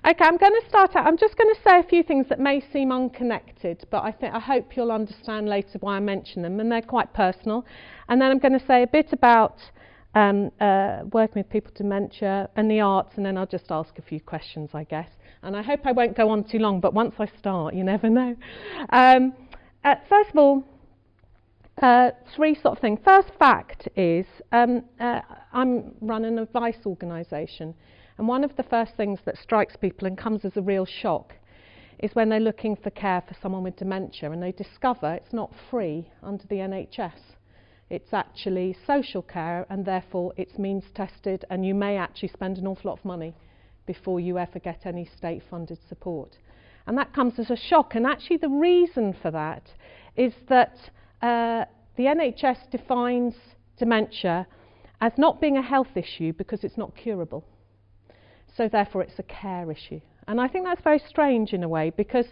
Okay, I'm going to start out. I'm just going to say a few things that may seem unconnected, but I hope you'll understand later why I mention them, and they're quite personal. And then I'm going to say a bit about working with people with dementia and the arts, and then I'll just ask a few questions, I guess. And I hope I won't go on too long, but once I start, you never know. First of all, three sort of things. First fact is I'm running an advice organisation, and one of the first things that strikes people and comes as a real shock is when they're looking for care for someone with dementia and they discover it's not free under the NHS. It's actually social care, and therefore it's means tested, and you may actually spend an awful lot of money before you ever get any state funded support. And that comes as a shock, and actually the reason for that is that the NHS defines dementia as not being a health issue because it's not curable. So therefore it's a care issue. And I think that's very strange in a way, because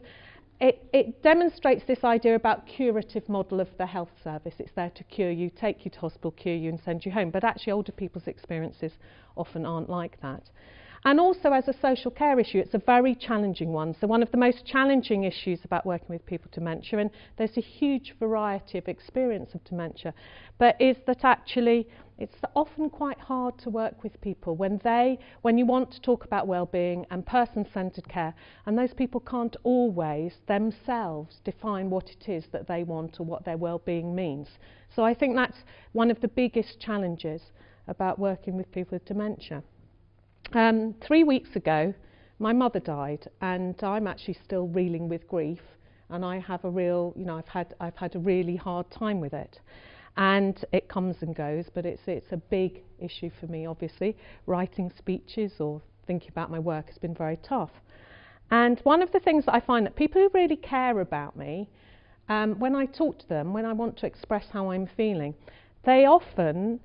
it demonstrates this idea about curative model of the health service. It's there to cure you, take you to hospital, cure you and send you home. But actually older people's experiences often aren't like that. And also as a social care issue, it's a very challenging one. So one of the most challenging issues about working with people with dementia, and there's a huge variety of experience of dementia, but is that actually it's often quite hard to work with people when you want to talk about well-being and person-centred care, and those people can't always themselves define what it is that they want or what their well-being means. So I think that's one of the biggest challenges about working with people with dementia. 3 weeks ago, my mother died, and I'm actually still reeling with grief, and I have a real, I've had a really hard time with it. And it comes and goes, but it's a big issue for me, obviously. Writing speeches or thinking about my work has been very tough. And one of the things that I find that people who really care about me, when I talk to them, when I want to express how I'm feeling, they often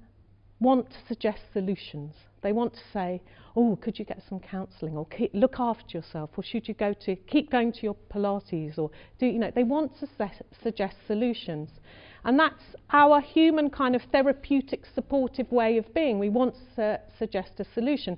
want to suggest solutions. They want to say, oh, could you get some counselling, or look after yourself, or should you keep going to your Pilates, or they want to suggest solutions. And that's our human kind of therapeutic, supportive way of being. We want to suggest a solution.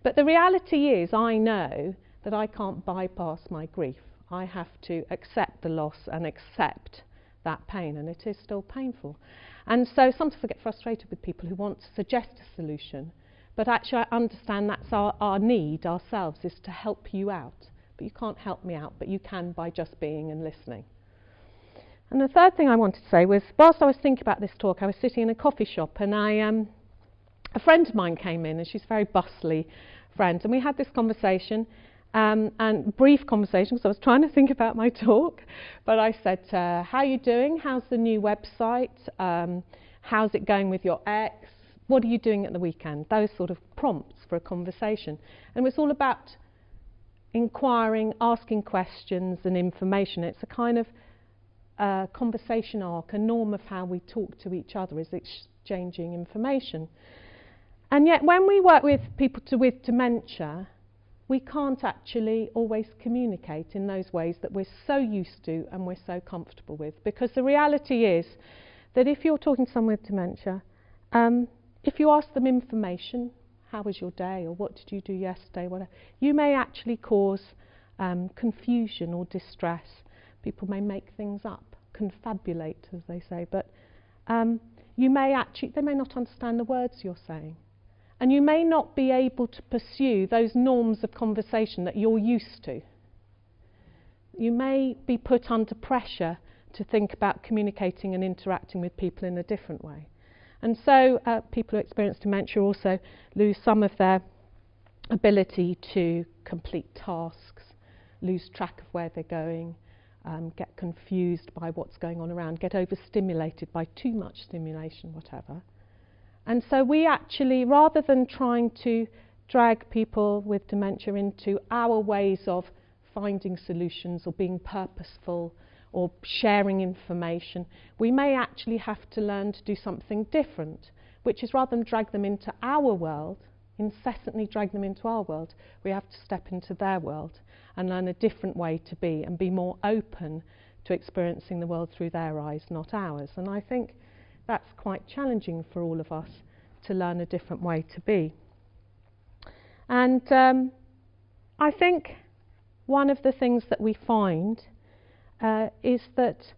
But the reality is, I know that I can't bypass my grief. I have to accept the loss and accept that pain, and it is still painful. And so sometimes I get frustrated with people who want to suggest a solution, but actually I understand that's our need ourselves, is to help you out. But you can't help me out, but you can by just being and listening. And the third thing I wanted to say was, whilst I was thinking about this talk, I was sitting in a coffee shop, and a friend of mine came in, and she's a very bustly friend, and we had this conversation, and brief conversation, because I was trying to think about my talk, but I said, how are you doing? How's the new website? How's it going with your ex? What are you doing at the weekend? Those sort of prompts for a conversation. And it was all about inquiring, asking questions and information. It's a kind of conversation arc, a norm of how we talk to each other is exchanging information. And yet when we work with people with dementia, we can't actually always communicate in those ways that we're so used to and we're so comfortable with. Because the reality is that if you're talking to someone with dementia, if you ask them information, how was your day, or what did you do yesterday, whatever, you may actually cause confusion or distress. People may make things up, confabulate, as they say, but they may not understand the words you're saying. And you may not be able to pursue those norms of conversation that you're used to. You may be put under pressure to think about communicating and interacting with people in a different way. And so people who experience dementia also lose some of their ability to complete tasks, lose track of where they're going, get confused by what's going on around, get overstimulated by too much stimulation, whatever. And so we actually, rather than trying to drag people with dementia into our ways of finding solutions or being purposeful or sharing information, we may actually have to learn to do something different, which is rather than drag them into our world, incessantly drag them into our world, we have to step into their world and learn a different way to be and be more open to experiencing the world through their eyes, not ours. And I think that's quite challenging for all of us, to learn a different way to be. And I think one of the things that we find is that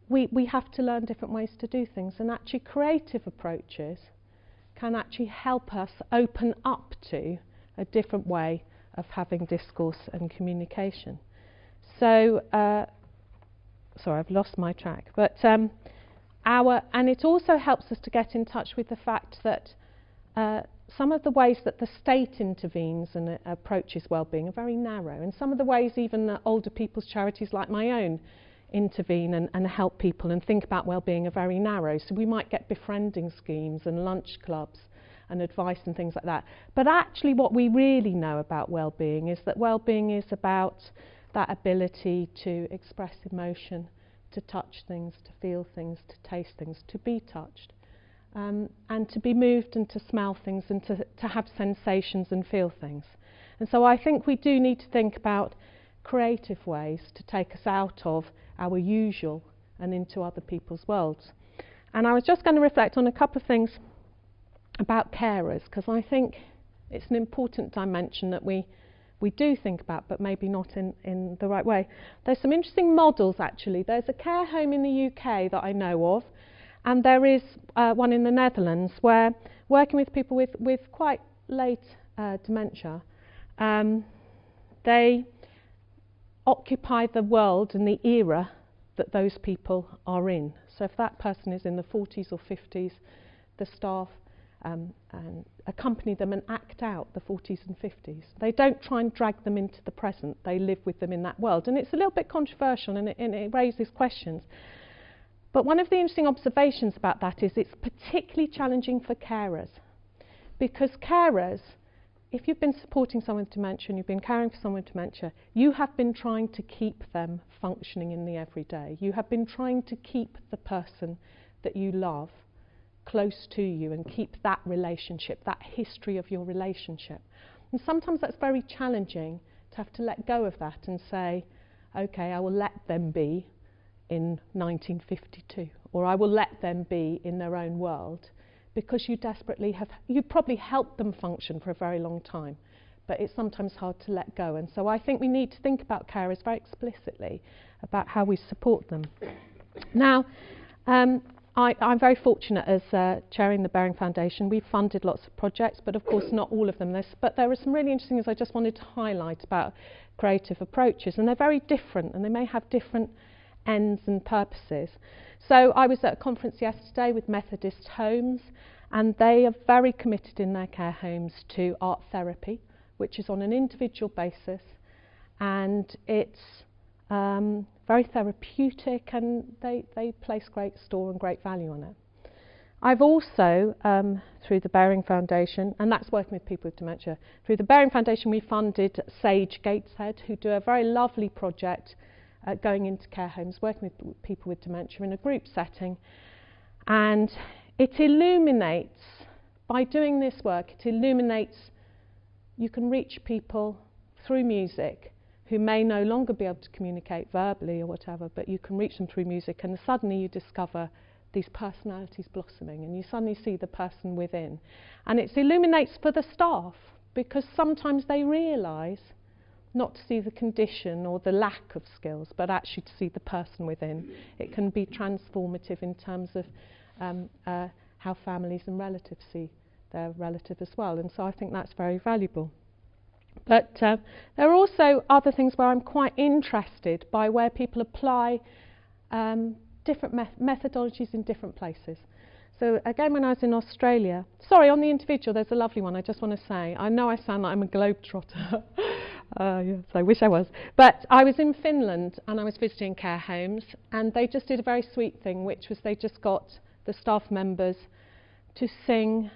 we have to learn different ways to do things, and actually creative approaches can actually help us open up to a different way of having discourse and communication. So, sorry, I've lost my track, but and it also helps us to get in touch with the fact that some of the ways that the state intervenes and approaches well-being are very narrow, and some of the ways even the older people's charities like my own intervene and help people and think about well-being are very narrow. So we might get befriending schemes and lunch clubs and advice and things like that. But actually what we really know about well-being is that well-being is about that ability to express emotion, to touch things, to feel things, to taste things, to be touched, and to be moved and to smell things and to have sensations and feel things. And so I think we do need to think about creative ways to take us out of our usual and into other people's worlds. And I was just going to reflect on a couple of things about carers, because I think it's an important dimension that we do think about, but maybe not in the right way. There's some interesting models actually. There's a care home in the UK that I know of, and there is one in the Netherlands where working with people with quite late dementia, they occupy the world and the era that those people are in. So if that person is in the 40s or 50s, the staff and accompany them and act out the 40s and 50s. They don't try and drag them into the present, they live with them in that world. And it's a little bit controversial and it raises questions. But one of the interesting observations about that is it's particularly challenging for carers. Because carers, if you've been supporting someone with dementia and you've been caring for someone with dementia, you have been trying to keep them functioning in the everyday. You have been trying to keep the person that you love close to you and keep that relationship, that history of your relationship. And sometimes that's very challenging to have to let go of that and say, okay, I will let them be in 1952, or I will let them be in their own world, because you desperately you probably helped them function for a very long time, but it's sometimes hard to let go. And so I think we need to think about carers very explicitly about how we support them. Now, I'm very fortunate as chairing the Bearing Foundation. We've funded lots of projects, but of course not all of them. But there are some really interesting things I just wanted to highlight about creative approaches, and they're very different, and they may have different ends and purposes. So I was at a conference yesterday with Methodist homes, and they are very committed in their care homes to art therapy, which is on an individual basis, and it's very therapeutic, and they place great store and great value on it. I've also, through the Bearing Foundation, and that's working with people with dementia, through the Bearing Foundation we funded Sage Gateshead, who do a very lovely project going into care homes, working with people with dementia in a group setting. And it illuminates, by doing this work, it illuminates, you can reach people through music who may no longer be able to communicate verbally or whatever, but you can reach them through music, and suddenly you discover these personalities blossoming, and you suddenly see the person within. And it illuminates for the staff, because sometimes they realise not to see the condition or the lack of skills, but actually to see the person within. It can be transformative in terms of how families and relatives see their relative as well, and so I think that's very valuable. But there are also other things where I'm quite interested by where people apply different methodologies in different places. So again, when I was in Australia, sorry, on the individual, there's a lovely one I just want to say. I know I sound like I'm a globetrotter. Yes, I wish I was. But I was in Finland and I was visiting care homes, and they just did a very sweet thing, which was they just got the staff members to sing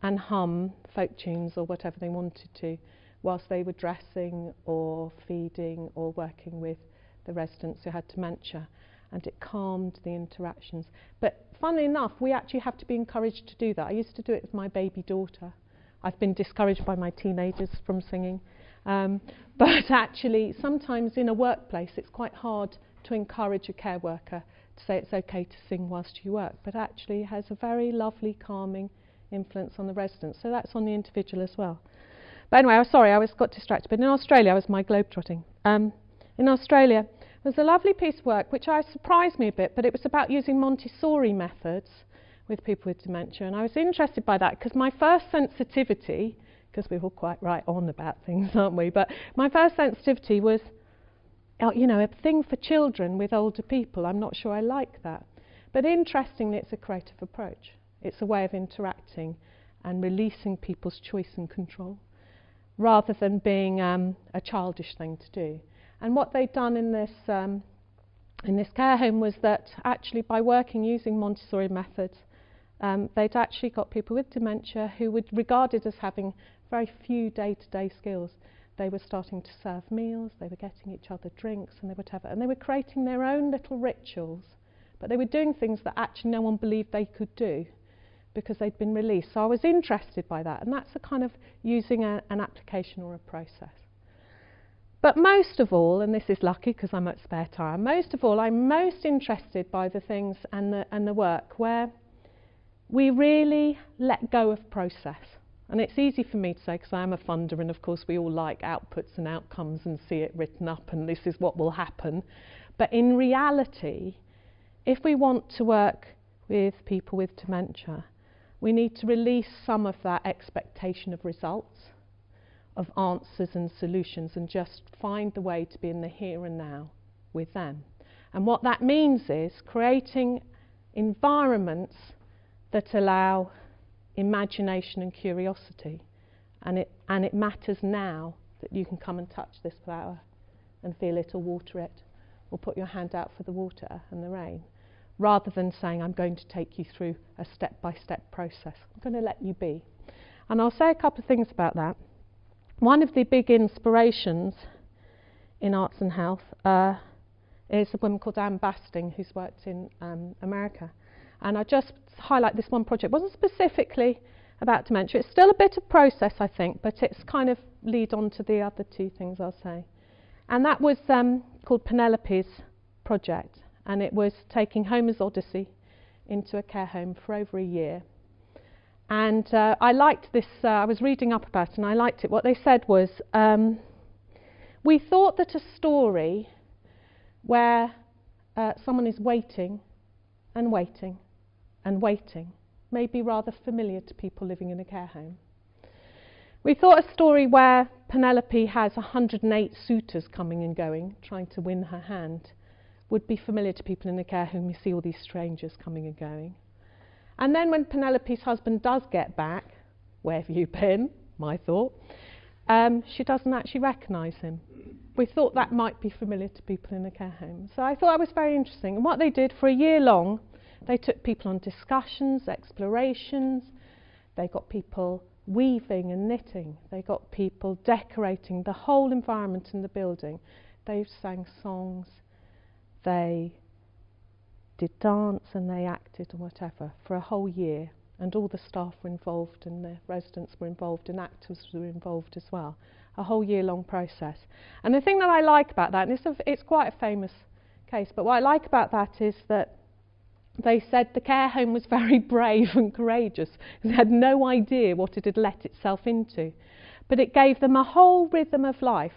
and hum folk tunes or whatever they wanted to whilst they were dressing or feeding or working with the residents who had dementia, and it calmed the interactions. But funnily enough, we actually have to be encouraged to do that. I used to do it with my baby daughter. I've been discouraged by my teenagers from singing. But actually, sometimes in a workplace, it's quite hard to encourage a care worker to say it's okay to sing whilst you work, but actually it has a very lovely calming influence on the residents. So that's on the individual as well. But anyway, I got distracted. But in Australia, I was my globetrotting. In Australia, there was a lovely piece of work which surprised me a bit, but it was about using Montessori methods with people with dementia. And I was interested by that because my first sensitivity, because we're all quite right on about things, aren't we? But my first sensitivity was, you know, a thing for children with older people. I'm not sure I like that. But interestingly, it's a creative approach. It's a way of interacting and releasing people's choice and control, rather than being a childish thing to do. And what they'd done in this care home was that actually by working using Montessori methods, they'd actually got people with dementia who were regarded as having very few day-to-day skills. They were starting to serve meals, they were getting each other drinks and whatever, and they were creating their own little rituals, but they were doing things that actually no one believed they could do because they'd been released. So I was interested by that, and that's a kind of using an application or a process. But most of all, and this is lucky because I'm at Spare Tyre, most of all I'm most interested by the things and the work where we really let go of process. And it's easy for me to say because I am a funder, and of course we all like outputs and outcomes and see it written up and this is what will happen. But in reality, if we want to work with people with dementia, we need to release some of that expectation of results, of answers and solutions, and just find the way to be in the here and now with them. And what that means is creating environments that allow imagination and curiosity. And it matters now that you can come and touch this flower and feel it or water it, or put your hand out for the water and the rain, rather than saying, I'm going to take you through a step-by-step process. I'm going to let you be. And I'll say a couple of things about that. One of the big inspirations in arts and health is a woman called Anne Basting, who's worked in America. And I just highlight this one project. It wasn't specifically about dementia. It's still a bit of process, I think, but it's kind of lead on to the other two things I'll say. And that was called Penelope's project. And it was taking Homer's Odyssey into a care home for over a year. And I liked this, I was reading up about it and I liked it. What they said was, we thought that a story where someone is waiting and waiting and waiting may be rather familiar to people living in a care home. We thought a story where Penelope has 108 suitors coming and going, trying to win her hand, would be familiar to people in the care home. You see all these strangers coming and going. And then when Penelope's husband does get back, where have you been, my thought, she doesn't actually recognise him. We thought that might be familiar to people in the care home. So I thought that was very interesting. And what they did for a year long, they took people on discussions, explorations, they got people weaving and knitting, they got people decorating the whole environment in the building. They sang songs, they did dance and they acted and whatever for a whole year, and all the staff were involved and the residents were involved and actors were involved as well. A whole year-long process. And the thing that I like about that, and it's quite a famous case, but what I like about that is that they said the care home was very brave and courageous. It had no idea what it had let itself into. But it gave them a whole rhythm of life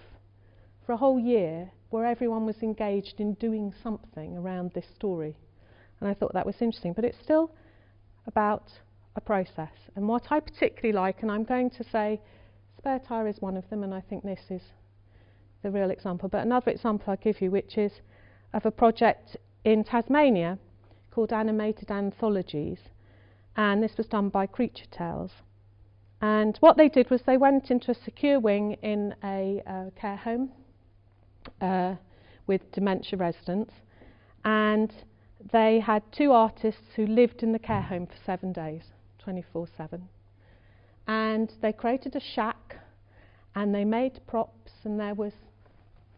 for a whole year where everyone was engaged in doing something around this story. And I thought that was interesting. But it's still about a process. And what I particularly like, and I'm going to say Spare Tyre is one of them, and I think this is the real example. But another example I'll give you, which is of a project in Tasmania called Animated Anthologies, and this was done by Creature Tales. And what they did was they went into a secure wing in a care home with dementia residents, and they had two artists who lived in the care home for 7 days, 24/7. And they created a shack, and they made props, and there was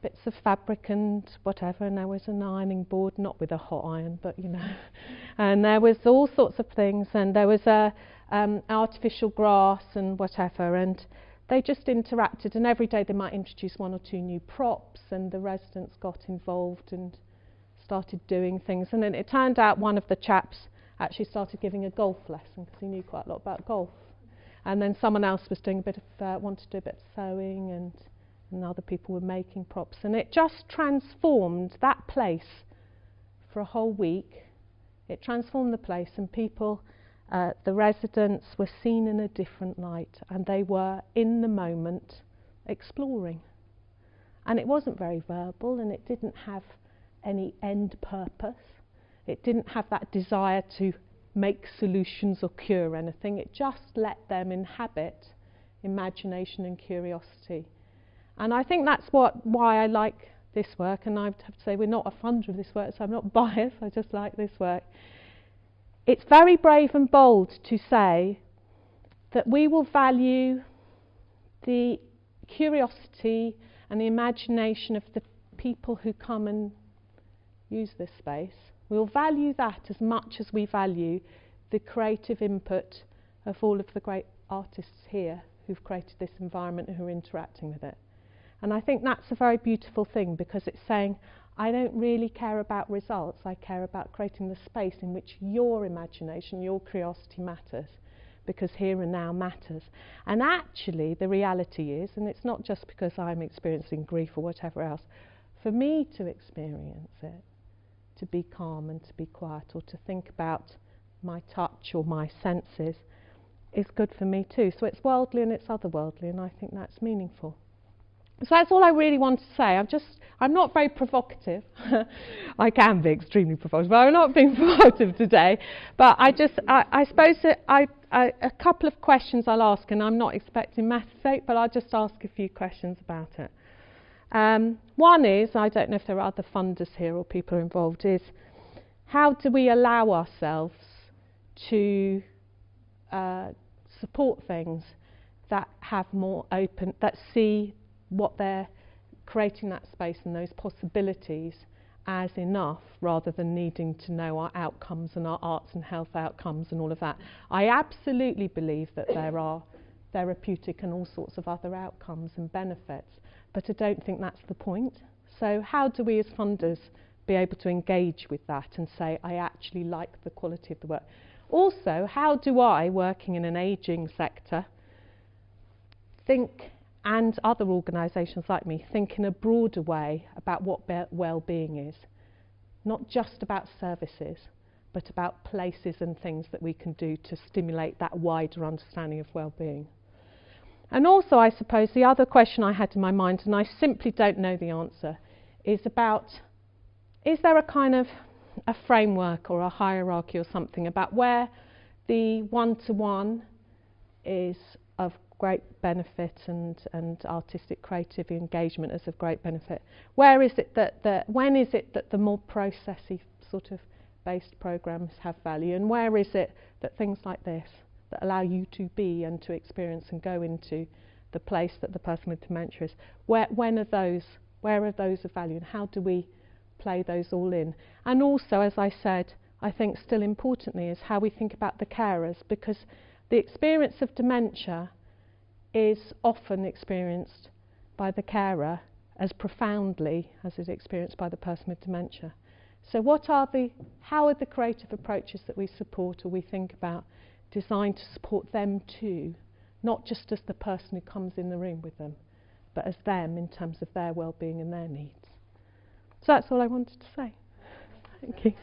bits of fabric and whatever, and there was an ironing board, not with a hot iron, but you know, and there was all sorts of things, and there was artificial grass and whatever, and they just interacted, and every day they might introduce 1 or 2 new props, and the residents got involved and started doing things. And then it turned out one of the chaps actually started giving a golf lesson because he knew quite a lot about golf. And then someone else was doing a bit of, wanted to do a bit of sewing, and other people were making props. And it just transformed that place for a whole week. It transformed the place, and people, the residents, were seen in a different light, and they were in the moment exploring. And it wasn't very verbal, and it didn't have any end purpose. It didn't have that desire to make solutions or cure anything. It just let them inhabit imagination and curiosity. And I think that's why I like this work, and I have to say we're not a funder of this work, so I'm not biased, I just like this work. It's very brave and bold to say that we will value the curiosity and the imagination of the people who come and use this space. We'll value that as much as we value the creative input of all of the great artists here who've created this environment and who are interacting with it. And I think that's a very beautiful thing, because it's saying, I don't really care about results, I care about creating the space in which your imagination, your curiosity matters, because here and now matters. And actually the reality is, and it's not just because I'm experiencing grief or whatever else, for me to experience it, to be calm and to be quiet, or to think about my touch or my senses, is good for me too. So it's worldly and it's otherworldly, and I think that's meaningful. So that's all I really want to say. I'm not very provocative. I can be extremely provocative, but I'm not being provocative today. But I suppose that a couple of questions I'll ask, and I'm not expecting massive sake, but I'll just ask a few questions about it. One is, I don't know if there are other funders here or people involved, is how do we allow ourselves to support things that have more open, that see what they're creating, that space and those possibilities, as enough, rather than needing to know our outcomes and our arts and health outcomes and all of that. I absolutely believe that there are therapeutic and all sorts of other outcomes and benefits, but I don't think that's the point. So how do we as funders be able to engage with that and say, I actually like the quality of the work? Also, how do I, working in an ageing sector, think, and other organisations like me, think in a broader way about what well-being is? Not just about services, but about places and things that we can do to stimulate that wider understanding of well-being. And also, I suppose, the other question I had in my mind, and I simply don't know the answer, is about, is there a kind of a framework or a hierarchy or something about where the one-to-one is of great benefit and artistic creative engagement is of great benefit? Where is it that when is it that the more processy sort of based programs have value, and where is it that things like this that allow you to be and to experience and go into the place that the person with dementia is, where are those of value, and how do we play those all in? And also, as I said, I think still importantly is how we think about the carers, because the experience of dementia is often experienced by the carer as profoundly as is experienced by the person with dementia. So how are the creative approaches that we support or we think about designed to support them too, not just as the person who comes in the room with them, but as them in terms of their well-being and their needs? So that's all I wanted to say. Thank you.